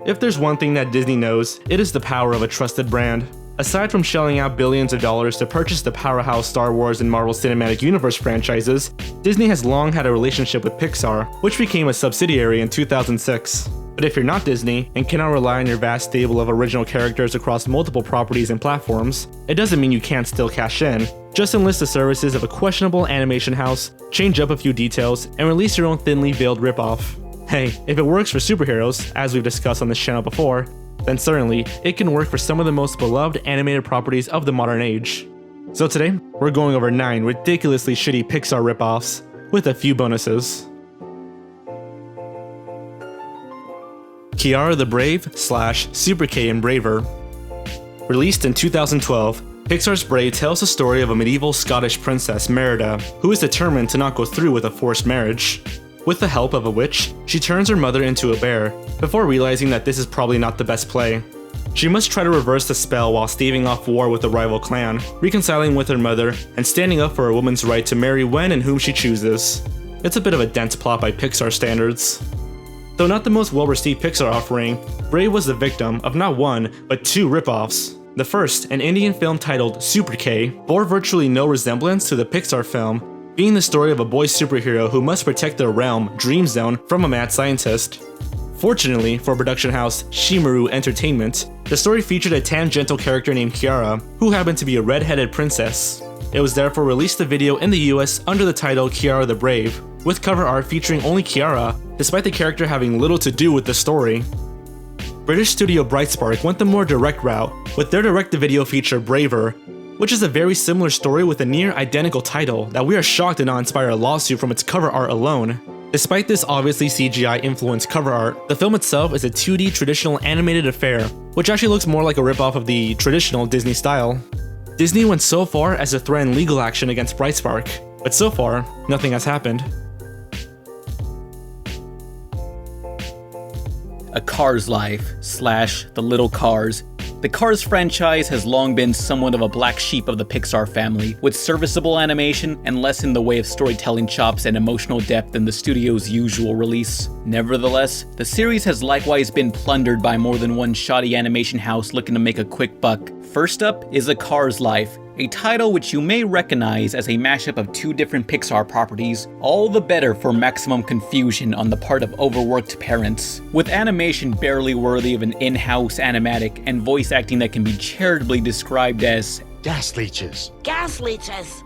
If there's one thing that Disney knows, it is the power of a trusted brand. Aside from shelling out billions of dollars to purchase the powerhouse Star Wars and Marvel Cinematic Universe franchises, Disney has long had a relationship with Pixar, which became a subsidiary in 2006. But if you're not Disney and cannot rely on your vast stable of original characters across multiple properties and platforms, it doesn't mean you can't still cash in. Just enlist the services of a questionable animation house, change up a few details, and release your own thinly veiled ripoff. Hey, if it works for superheroes, as we've discussed on this channel before, then certainly it can work for some of the most beloved animated properties of the modern age. So today, we're going over 9 ridiculously shitty Pixar ripoffs, with a few bonuses. Kiara the Brave / Super K and Braver. Released in 2012, Pixar's Brave tells the story of a medieval Scottish princess, Merida, who is determined to not go through with a forced marriage. With the help of a witch, she turns her mother into a bear, before realizing that this is probably not the best play. She must try to reverse the spell while staving off war with a rival clan, reconciling with her mother, and standing up for a woman's right to marry when and whom she chooses. It's a bit of a dense plot by Pixar standards. Though not the most well-received Pixar offering, Brave was the victim of not one, but 2 ripoffs. The first, an Indian film titled Super K, bore virtually no resemblance to the Pixar film, being the story of a boy superhero who must protect their realm, Dream Zone, from a mad scientist. Fortunately for production house Shimaru Entertainment, the story featured a tangential character named Kiara, who happened to be a red-headed princess. It was therefore released the video in the US under the title Kiara the Brave, with cover art featuring only Kiara, despite the character having little to do with the story. British studio Brightspark went the more direct route, with their direct-to-video feature Braver, which is a very similar story with a near-identical title that we are shocked did not inspire a lawsuit from its cover art alone. Despite this obviously CGI-influenced cover art, the film itself is a 2D traditional animated affair, which actually looks more like a ripoff of the traditional Disney style. Disney went so far as to threaten legal action against Brightspark, but so far, nothing has happened. A Cars Life / The Little Cars. The Cars franchise has long been somewhat of a black sheep of the Pixar family, with serviceable animation and less in the way of storytelling chops and emotional depth than the studio's usual release. Nevertheless, the series has likewise been plundered by more than one shoddy animation house looking to make a quick buck. First up is A Cars Life, a title which you may recognize as a mashup of 2 different Pixar properties, all the better for maximum confusion on the part of overworked parents. With animation barely worthy of an in-house animatic and voice acting that can be charitably described as gas leeches. Gas leeches!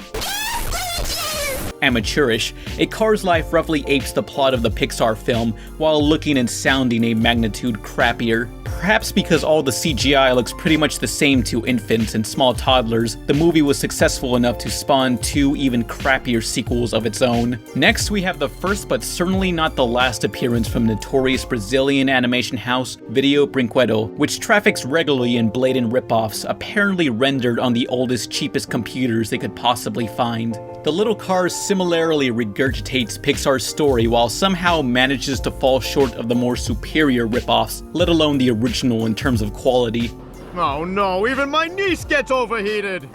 amateurish, A Cars Life roughly apes the plot of the Pixar film while looking and sounding a magnitude crappier. Perhaps because all the CGI looks pretty much the same to infants and small toddlers, the movie was successful enough to spawn 2 even crappier sequels of its own. Next, we have the first but certainly not the last appearance from notorious Brazilian animation house Video Brinquedo, which traffics regularly in blatant ripoffs, apparently rendered on the oldest, cheapest computers they could possibly find. The Little Cars similarly regurgitates Pixar's story while somehow manages to fall short of the more superior ripoffs, let alone the original in terms of quality. Oh no, even my niece gets overheated!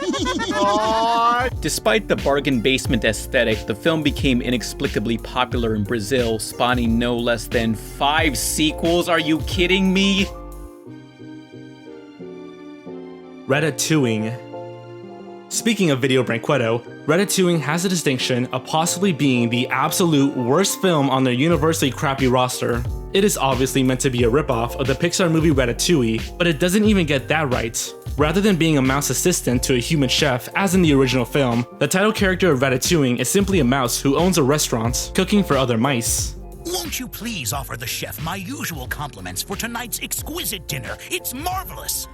Despite the bargain basement aesthetic, the film became inexplicably popular in Brazil, spawning no less than 5 sequels. Are you kidding me? Ratatouille. Speaking of Video Brinquedo, Ratatouille has the distinction of possibly being the absolute worst film on their universally crappy roster. It is obviously meant to be a ripoff of the Pixar movie Ratatouille, but it doesn't even get that right. Rather than being a mouse assistant to a human chef as in the original film, the title character of Ratatouille is simply a mouse who owns a restaurant, cooking for other mice. Won't you please offer the chef my usual compliments for tonight's exquisite dinner? It's marvelous!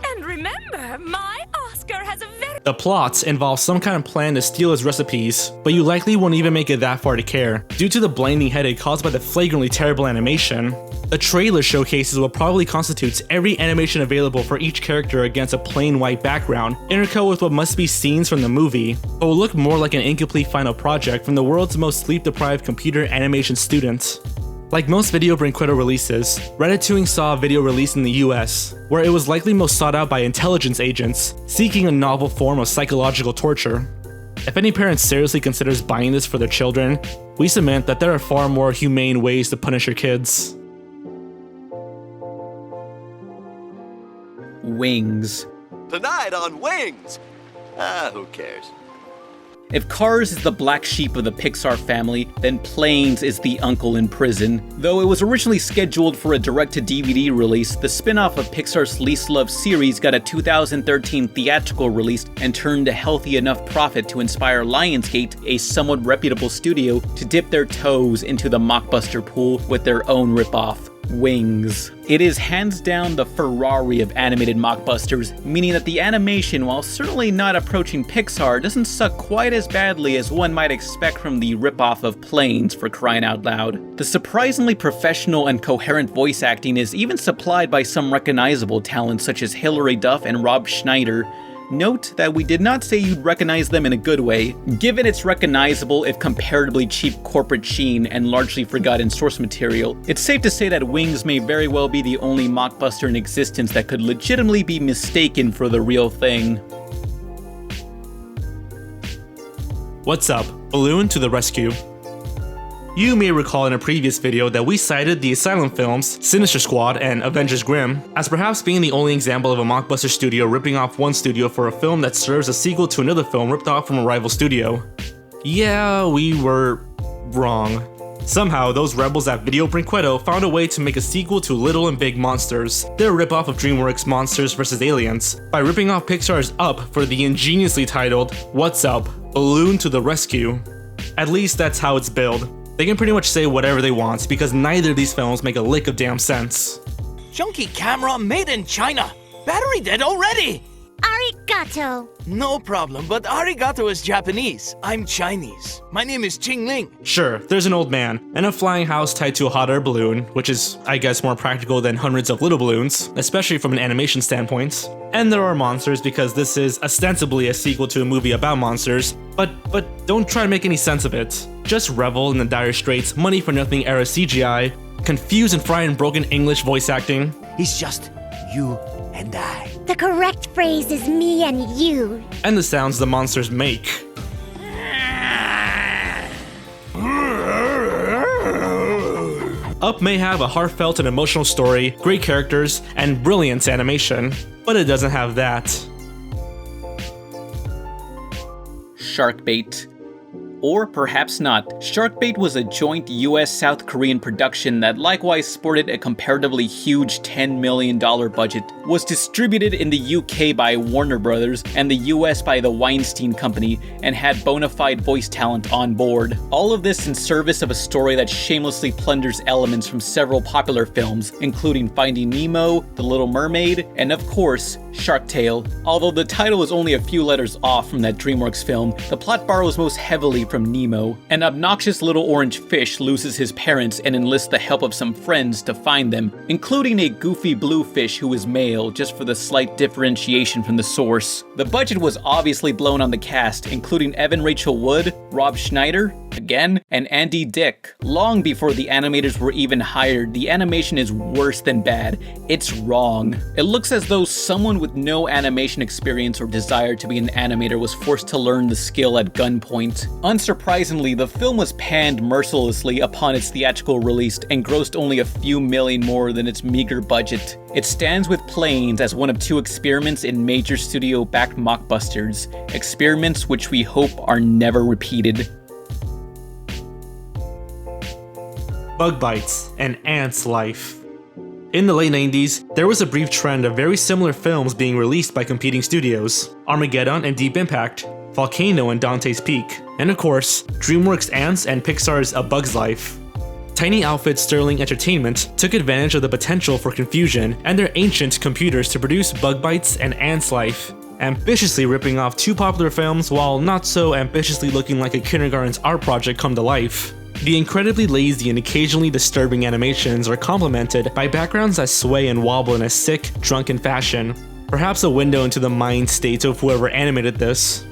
And remember, my Oscar has a very... The plot involves some kind of plan to steal his recipes, but you likely won't even make it that far to care, due to the blinding headache caused by the flagrantly terrible animation. The trailer showcases what probably constitutes every animation available for each character against a plain white background, intercut with what must be scenes from the movie, but will look more like an incomplete final project from the world's most sleep-deprived computer animation student. Like most Video Brinquedo releases, Ratatouille saw a video release in the US, where it was likely most sought out by intelligence agents seeking a novel form of psychological torture. If any parent seriously considers buying this for their children, we cement that there are far more humane ways to punish your kids. Wings. Tonight on Wings! Who cares? If Cars is the black sheep of the Pixar family, then Planes is the uncle in prison. Though it was originally scheduled for a direct-to-DVD release, the spin-off of Pixar's least loved series got a 2013 theatrical release and turned a healthy enough profit to inspire Lionsgate, a somewhat reputable studio, to dip their toes into the mockbuster pool with their own ripoff, Wings. It is hands down the Ferrari of animated mockbusters, meaning that the animation, while certainly not approaching Pixar, doesn't suck quite as badly as one might expect from the ripoff of Planes, for crying out loud. The surprisingly professional and coherent voice acting is even supplied by some recognizable talents such as Hilary Duff and Rob Schneider. Note that we did not say you'd recognize them in a good way. Given its recognizable, if comparatively cheap corporate sheen and largely forgotten source material, it's safe to say that Wings may very well be the only mockbuster in existence that could legitimately be mistaken for the real thing. What's up? Balloon to the rescue. You may recall in a previous video that we cited the Asylum films, Sinister Squad, and Avengers Grimm as perhaps being the only example of a mockbuster studio ripping off one studio for a film that serves a sequel to another film ripped off from a rival studio. Yeah, we were wrong. Somehow, those rebels at Video Brinquedo found a way to make a sequel to Little and Big Monsters, their ripoff of DreamWorks' Monsters vs. Aliens, by ripping off Pixar's Up for the ingeniously titled, What's Up? Balloon to the Rescue. At least that's how it's billed. They can pretty much say whatever they want because neither of these films make a lick of damn sense. Junky camera made in China. Battery dead already. Arigato. No problem, but arigato is Japanese. I'm Chinese. My name is Ching Ling. Sure, there's an old man and a flying house tied to a hot air balloon, which is, I guess, more practical than hundreds of little balloons, especially from an animation standpoint. And there are monsters because this is ostensibly a sequel to a movie about monsters, but don't try to make any sense of it. Just revel in the dire straits, money for nothing era CGI, confused and fried and broken English voice acting. It's just you and I. The correct phrase is me and you. And the sounds the monsters make. Up may have a heartfelt and emotional story, great characters, and brilliant animation, but it doesn't have that. Sharkbait. Or perhaps not. Sharkbait was a joint US-South Korean production that likewise sported a comparatively huge $10 million budget, was distributed in the UK by Warner Brothers and the US by the Weinstein Company, and had bona fide voice talent on board. All of this in service of a story that shamelessly plunders elements from several popular films, including Finding Nemo, The Little Mermaid, and of course, Shark Tale. Although the title was only a few letters off from that DreamWorks film, the plot borrows most heavily from Nemo. An obnoxious little orange fish loses his parents and enlists the help of some friends to find them, including a goofy blue fish who is male, just for the slight differentiation from the source. The budget was obviously blown on the cast, including Evan Rachel Wood, Rob Schneider, again, and Andy Dick. Long before the animators were even hired, the animation is worse than bad. It's wrong. It looks as though someone with no animation experience or desire to be an animator was forced to learn the skill at gunpoint. Unsurprisingly, the film was panned mercilessly upon its theatrical release and grossed only a few million more than its meager budget. It stands with Planes as one of two experiments in major studio-backed mockbusters, experiments which we hope are never repeated. Bug Bites, An Ant's Life. In the late 90s, there was a brief trend of very similar films being released by competing studios: Armageddon and Deep Impact, Volcano and Dante's Peak, and of course, DreamWorks' Ants and Pixar's A Bug's Life. Tiny Outfit Sterling Entertainment took advantage of the potential for confusion and their ancient computers to produce Bug Bites and Ant's Life, ambitiously ripping off two popular films while not so ambitiously looking like a kindergarten's art project come to life. The incredibly lazy and occasionally disturbing animations are complemented by backgrounds that sway and wobble in a sick, drunken fashion, perhaps a window into the mind state of whoever animated this.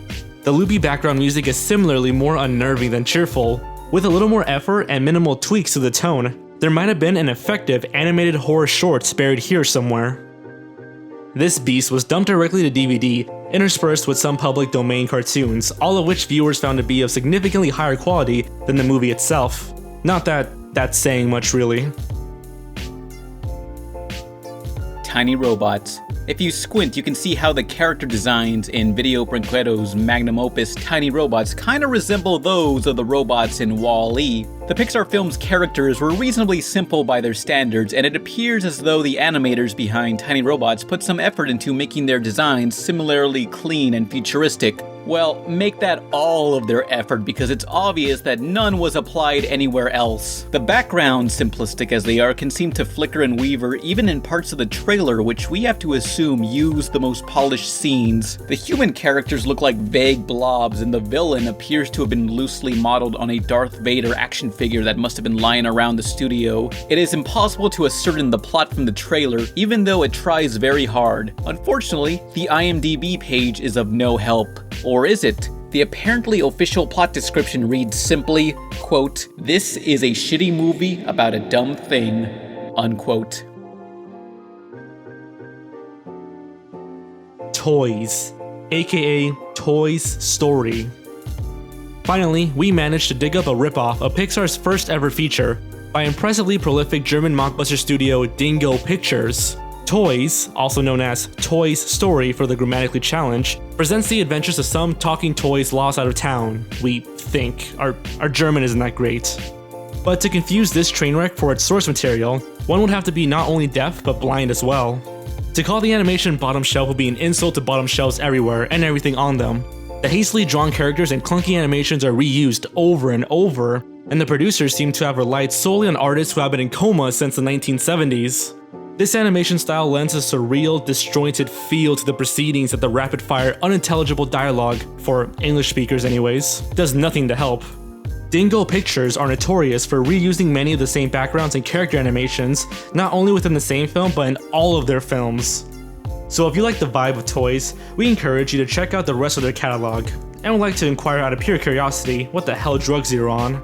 The loopy background music is similarly more unnerving than cheerful. With a little more effort and minimal tweaks to the tone, there might have been an effective animated horror short buried here somewhere. This beast was dumped directly to DVD, interspersed with some public domain cartoons, all of which viewers found to be of significantly higher quality than the movie itself. Not that that's saying much really. Tiny robots, If you squint, you can see how the character designs in Video Brinquedo's magnum opus Tiny Robots kinda resemble those of the robots in Wall-E. The Pixar film's characters were reasonably simple by their standards, and it appears as though the animators behind Tiny Robots put some effort into making their designs similarly clean and futuristic. Well, make that all of their effort because it's obvious that none was applied anywhere else. The backgrounds, simplistic as they are, can seem to flicker and waver even in parts of the trailer, which we have to assume use the most polished scenes. The human characters look like vague blobs, and the villain appears to have been loosely modeled on a Darth Vader action figure that must have been lying around the studio. It is impossible to ascertain the plot from the trailer, even though it tries very hard. Unfortunately, the IMDb page is of no help. Or is it? The apparently official plot description reads simply, quote, "This is a shitty movie about a dumb thing," unquote. Toys, aka Toy's Story. Finally, we managed to dig up a ripoff of Pixar's first ever feature by impressively prolific German mockbuster studio Dingo Pictures. Toys, also known as Toy's Story for the grammatically challenged, presents the adventures of some talking toys lost out of town. We think. Our German isn't that great. But to confuse this train wreck for its source material, one would have to be not only deaf, but blind as well. To call the animation bottom shelf would be an insult to bottom shelves everywhere and everything on them. The hastily drawn characters and clunky animations are reused over and over, and the producers seem to have relied solely on artists who have been in coma since the 1970s. This animation style lends a surreal, disjointed feel to the proceedings that the rapid-fire, unintelligible dialogue, for English speakers anyways, does nothing to help. Dingo Pictures are notorious for reusing many of the same backgrounds and character animations, not only within the same film, but in all of their films. So if you like the vibe of Toys, we encourage you to check out the rest of their catalog, and would like to inquire out of pure curiosity what the hell drugs you're on.